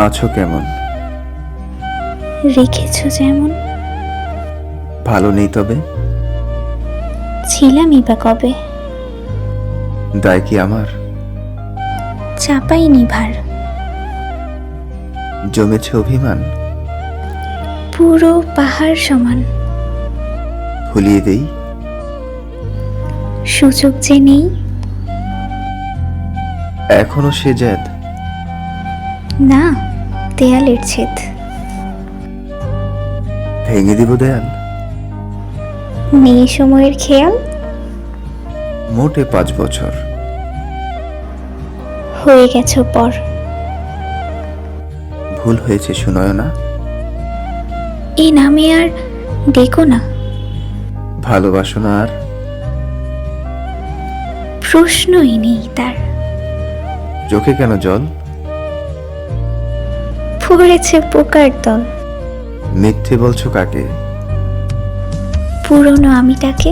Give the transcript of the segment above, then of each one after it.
আছো কেমন? রেখেছো যেমন। ভালো নেই তবে? ছিলামই বা কবে। দায় কি আমার? চাপাইনি ভার। জমেছে অভিমান? পুরো পাহাড় সমান। ভুলিয়ে দেই? সুযোগ যে নেই। এখনো সে জেদ? না, দেয়ালের ছেদ। ভেঙে দিব দেয়াল? নেই সময়ের খেয়াল। মোটে 5 বছর। হয়ে গেছো পর। ভুল হয়েছে সুনয়না। এই নামে আর ডেকো না। ভালোবাসো না আর? প্রশ্নই নেই তার। চোখে কেন জল? পড়েছে পোকার দল। মিথ্যে বলছো কাকে? পুরনো আমিটাকে।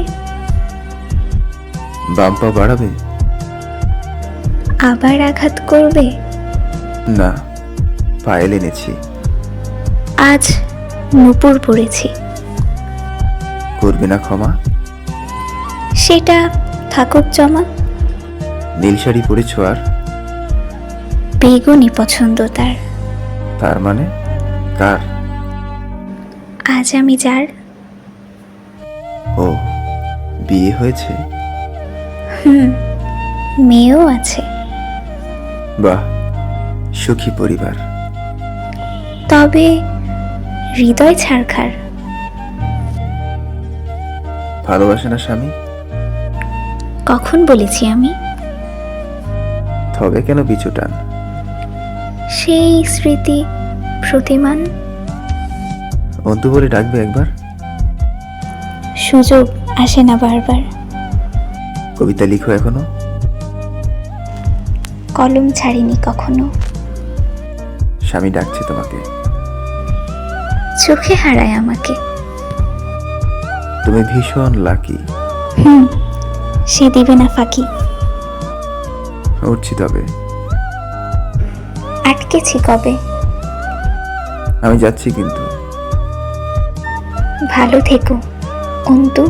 বাম পা বাড়াবে? আবার আঘাত করবে। না, পায়েল এনেছি। আজ নুপুর পড়েছি। করবে না ক্ষমা? সেটা থাকুক জমা। নীল শাড়ি পরেছ আর? বেগুনি পছন্দ তার। তার মানে কার? আজ আমি যার। ও, বিয়ে হয়েছে? মেয়েও আছে। বাহ, সুখী পরিবার। তবে হৃদয় ছাড়খার। ভালোবাসে না স্বামী? কখন বলেছি আমি? তবে কেন পিছু টান? সেই স্মৃতি প্রতিমান। অন্তু বলে ডাকবে একবার? সুযোগ আসে না বারবার। কবিতা লিখো এখনো? কলম ছাড়িনি কখনো। স্বামী ডাকছে তোমাকে? চোখে হারায় আমাকে। তুমি ভীষণ লাকি। সে দিবে না ফাঁকি। উঠছি তবে। আটকেছি কবে। আমি যাচ্ছি কিন্তু। ভালো থেকো অন্তু।